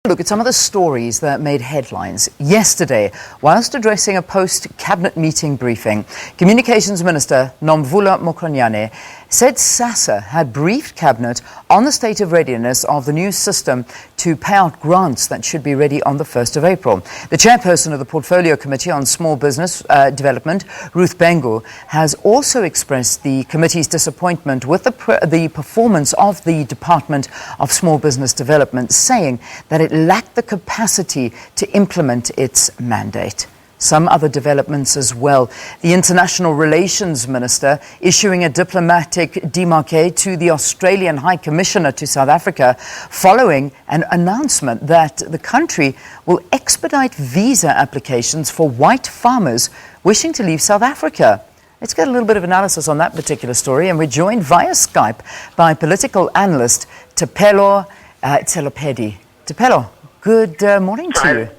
Look at some of the stories that made headlines yesterday. Whilst addressing a post-cabinet meeting briefing, Communications Minister Nomvula Mokonyane said Sassa had briefed cabinet on the state of readiness of the new system to pay out grants that should be ready on the 1st of April. The chairperson of the Portfolio Committee on Small Business Development, Ruth Bengu, has also expressed the committee's disappointment with the performance of the Department of Small Business Development, saying that it lacked the capacity to implement its mandate. Some other developments as well. The International Relations Minister issuing a diplomatic démarche to the Australian High Commissioner to South Africa following an announcement that the country will expedite visa applications for white farmers wishing to leave South Africa. Let's get a little bit of analysis on that particular story, and we're joined via Skype by political analyst Thapelo Tselapedi. Thapelo, good morning to you.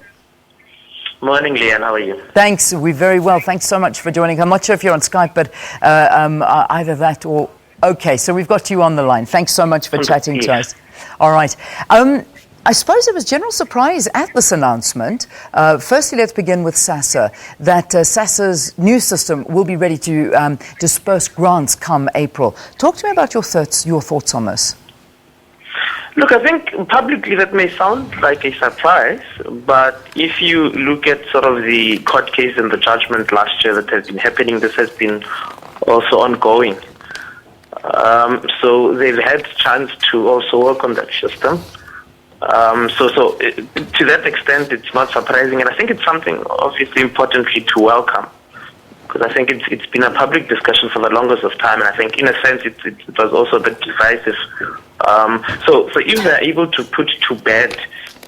Morning, Leanne. How are you? Thanks. We're very well. Thanks so much for joining. I'm not sure if you're on Skype, but either that or... Okay, so we've got you on the line. Thanks so much for chatting to us. All right. I suppose there was general surprise at this announcement. Firstly, let's begin with Sassa, that Sassa's new system will be ready to disperse grants come April. Talk to me about your thoughts on this. Look, I think publicly that may sound like a surprise, but if you look at sort of the court case and the judgment last year that has been happening, this has been also ongoing. So they've had chance to also work on that system. So to that extent, it's not surprising, and I think it's something obviously importantly to welcome, because I think it's been a public discussion for the longest of time, and I think in a sense it was also a bit divisive. So if they're able to put to bed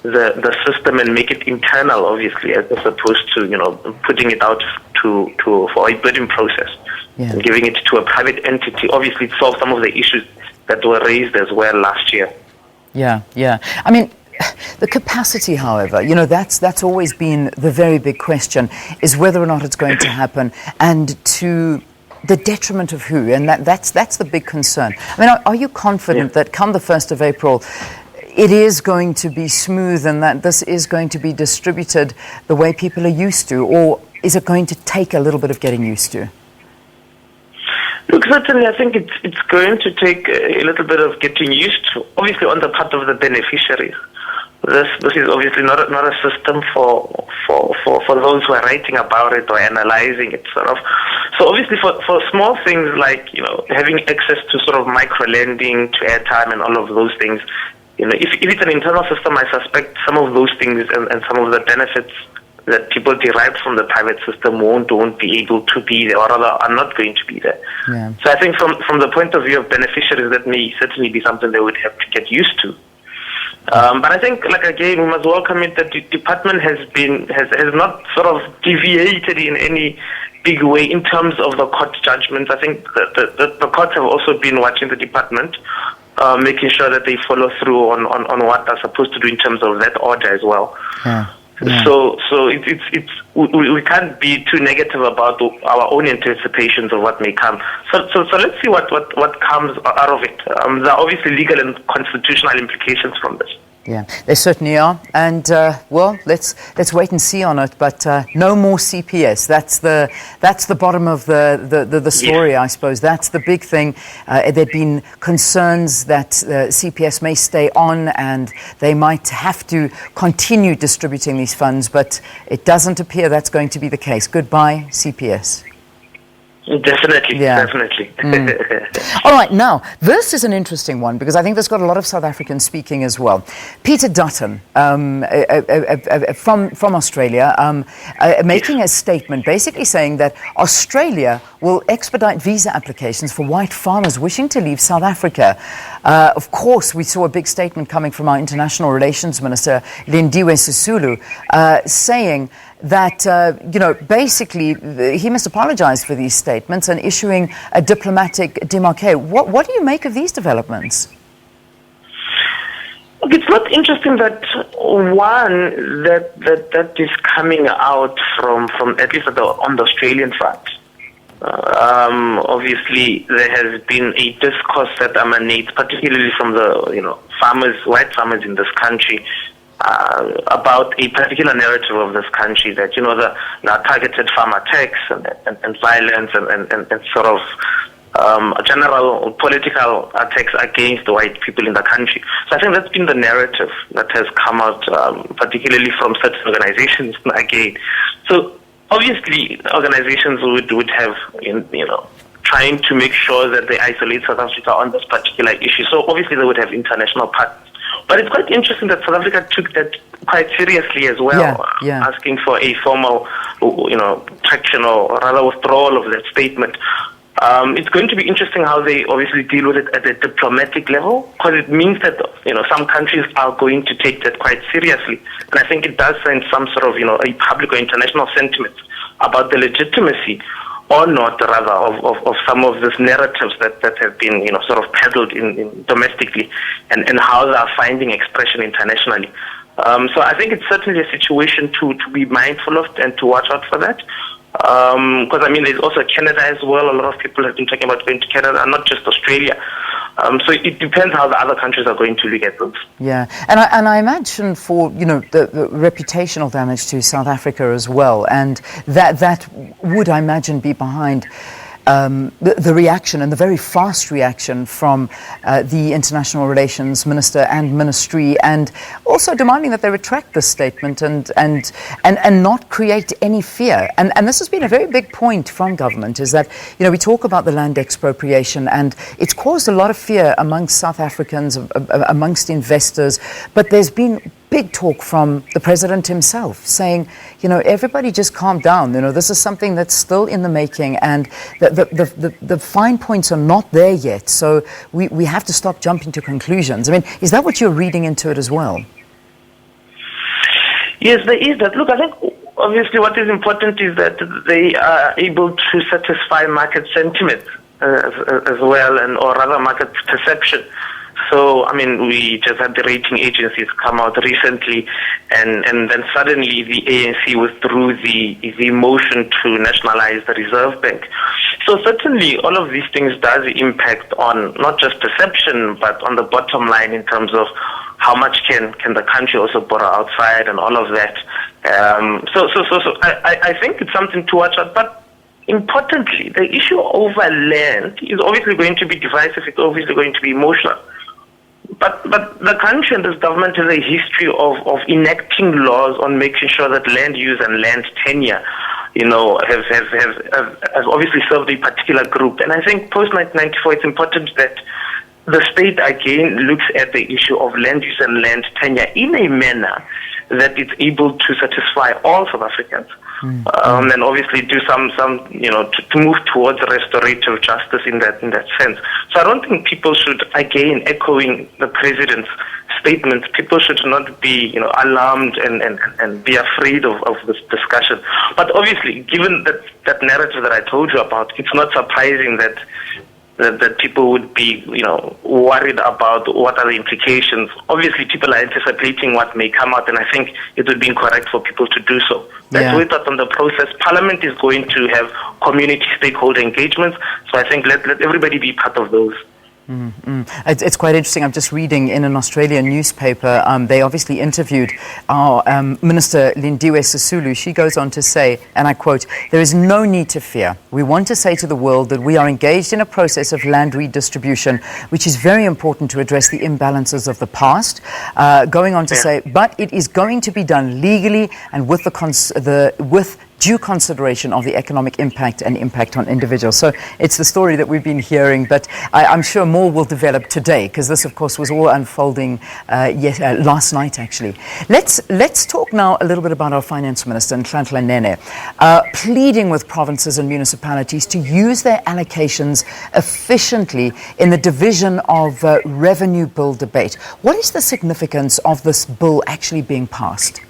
the system and make it internal, obviously, as opposed to putting it out for a bidding process and giving it to a private entity, obviously it solves some of the issues that were raised as well last year. Yeah. I mean, the capacity, however, that's always been the very big question, is whether or not it's going to happen, and to the detriment of who, and that's the big concern. I mean, are you confident that come the 1st of April, it is going to be smooth and that this is going to be distributed the way people are used to, or is it going to take a little bit of getting used to? Look, certainly I think it's going to take a little bit of getting used to, obviously on the part of the beneficiaries. This is obviously not a system for those who are writing about it or analyzing it, sort of. So obviously for small things like having access to sort of micro lending, to airtime, and all of those things, if it's an internal system, I suspect some of those things and some of the benefits that people derive from the private system won't be able to be there, or rather are not going to be there. Yeah. So I think from the point of view of beneficiaries, that may certainly be something they would have to get used to. But I think, again, we must welcome it that the department has not sort of deviated in any big way in terms of the court judgments. I think that the courts have also been watching the department, making sure that they follow through on what they're supposed to do in terms of that order as well. Yeah. So we can't be too negative about our own anticipations of what may come. So let's see what comes out of it. There are obviously legal and constitutional implications from this. Yeah, there certainly are, and let's wait and see on it. But no more CPS. That's the bottom of the story, I suppose. That's the big thing. There'd been concerns that CPS may stay on, and they might have to continue distributing these funds. But it doesn't appear that's going to be the case. Goodbye, CPS. Definitely. All right, now, this is an interesting one because I think this got a lot of South Africans speaking as well. Peter Dutton from Australia making a statement basically saying that Australia will expedite visa applications for white farmers wishing to leave South Africa. Of course, we saw a big statement coming from our International Relations Minister, Lindiwe Sisulu, saying that, basically he must apologize for these statements and issuing a diplomatic démarche. What do you make of these developments? Look, it's not interesting that that is coming out from at least on the Australian front. Obviously, there has been a discourse that emanates, particularly from the white farmers in this country, about a particular narrative of this country, that, you know, the targeted farm attacks and violence and sort of general political attacks against the white people in the country. So I think that's been the narrative that has come out, particularly from certain organizations again. So obviously organizations would have, you know, trying to make sure that they isolate South Africa on this particular issue. So obviously they would have international partners. But it's quite interesting that South Africa took that quite seriously as well, asking for a formal, you know, traction or rather withdrawal of that statement. It's going to be interesting how they obviously deal with it at a diplomatic level, because it means that, you know, some countries are going to take that quite seriously. And I think it does send some sort of, you know, a public or international sentiment about the legitimacy or not, rather, of some of these narratives that have been, you know, sort of peddled in domestically, and how they are finding expression internationally. So I think it's certainly a situation to be mindful of and to watch out for that. Because, I mean, there's also Canada as well. A lot of people have been talking about going to Canada, and not just Australia. So it depends how the other countries are going to look at those. Yeah, and I imagine for, you know, the reputational damage to South Africa as well, and that would, I imagine, be behind the reaction, and the very fast reaction from the International Relations Minister and Ministry, and also demanding that they retract this statement and not create any fear. And this has been a very big point from government, is that, you know, we talk about the land expropriation, and it's caused a lot of fear amongst South Africans, amongst investors, but there's been big talk from the president himself saying, you know, everybody just calm down. You know, this is something that's still in the making, and the fine points are not there yet. So we have to stop jumping to conclusions. I mean, is that what you're reading into it as well? Yes, there is that. Look, I think obviously what is important is that they are able to satisfy market sentiment as well, or rather market perception. So, I mean, we just had the rating agencies come out recently, and then suddenly the ANC withdrew the motion to nationalize the Reserve Bank. So certainly all of these things does impact on not just perception, but on the bottom line in terms of how much can the country also borrow outside and all of that. So I think it's something to watch out. But importantly, the issue over land is obviously going to be divisive. It's obviously going to be emotional. But the country and this government has a history of enacting laws on making sure that land use and land tenure, you know, have obviously served a particular group. And I think post-1994, it's important that the state again looks at the issue of land use and land tenure in a manner that it's able to satisfy all South Africans. And obviously do some you know, to move towards restorative justice in that sense. So I don't think people should, again, echoing the president's statements, people should not be, you know, alarmed and be afraid of this discussion. But obviously, given that narrative that I told you about, it's not surprising that people would be, you know, worried about what are the implications. Obviously, people are anticipating what may come out, and I think it would be incorrect for people to do so. Let's wait out on the process. Parliament is going to have community stakeholder engagements, so I think let everybody be part of those. It's quite interesting. I'm just reading in an Australian newspaper, they obviously interviewed our Minister Lindiwe Sisulu. She goes on to say, and I quote, "There is no need to fear. We want to say to the world that we are engaged in a process of land redistribution, which is very important to address the imbalances of the past." Going on to say, but it is going to be done legally and with with due consideration of the economic impact and impact on individuals. So it's the story that we've been hearing, but I'm sure more will develop today, because this, of course, was all unfolding last night, actually. Let's talk now a little bit about our Finance Minister, Nhlanhla Nene, pleading with provinces and municipalities to use their allocations efficiently in the division of revenue bill debate. What is the significance of this bill actually being passed?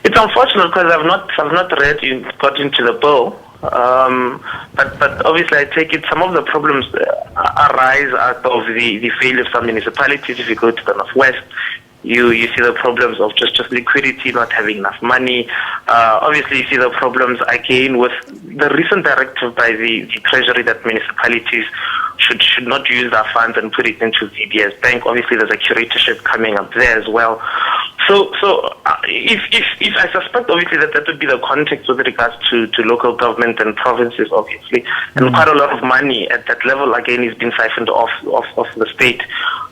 It's unfortunate because I've not got into the bill, but obviously I take it some of the problems arise out of the failure of some municipalities. If you go to the Northwest, you see the problems of just liquidity, not having enough money. Obviously, you see the problems again with the recent directive by the Treasury that municipalities should not use their funds and put it into VBS Bank. Obviously, there's a curatorship coming up there as well. If I suspect, obviously, that would be the context with regards to local government and provinces, obviously, and quite a lot of money at that level, again, is being siphoned off the state.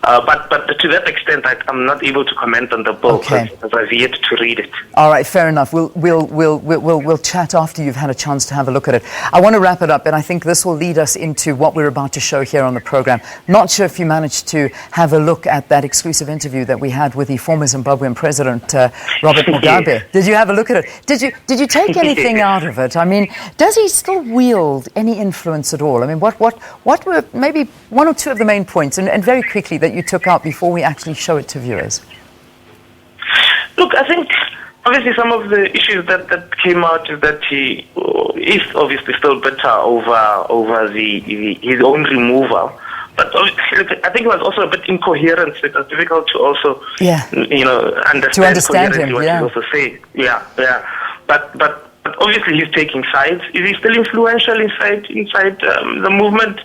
But to that extent, I'm not able to comment on the bill because I've yet to read it. All right, fair enough. We'll chat after you've had a chance to have a look at it. I want to wrap it up, and I think this will lead us into what we're about to show here on the program. Not sure if you managed to have a look at that exclusive interview that we had with the former Zimbabwean President Robert Mugabe. Yeah. Did you have a look at it? Did you take anything out of it? I mean, does he still wield any influence at all? I mean, what were maybe one or two of the main points, and very quickly, that you took out before we actually show it to viewers? Look, I think obviously some of the issues that came out is that he is obviously still bitter over his own removal. But I think it was also a bit incoherent. It was difficult to also, understand him. What he also say. Yeah. But obviously he's taking sides. Is he still influential inside the movement?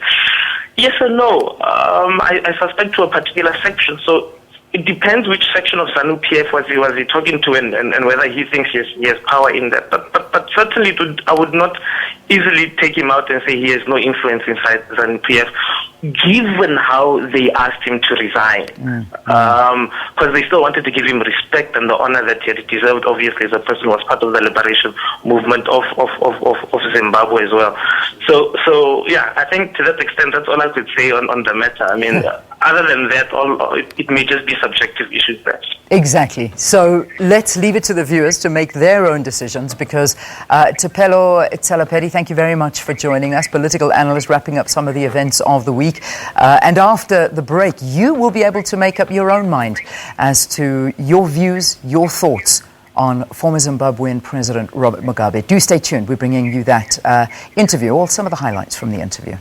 Yes or no. I suspect to a particular section. So it depends which section of ZANU-PF was he talking to, and whether he thinks he has power in that. But certainly I would not easily take him out and say he has no influence inside ZANU-PF, given how they asked him to resign. Because they still wanted to give him respect and the honor that he had deserved, obviously, as a person who was part of the liberation movement of Zimbabwe as well. So yeah, I think to that extent, that's all I could say on the matter. I mean, other than that, it may just be subjective issues there. Exactly. So let's leave it to the viewers to make their own decisions, because Thapelo Tselapedi, thank you very much for joining us, political analyst, wrapping up some of the events of the week. And after the break, you will be able to make up your own mind as to your views, your thoughts on former Zimbabwean President Robert Mugabe. Do stay tuned. We're bringing you that interview, or some of the highlights from the interview.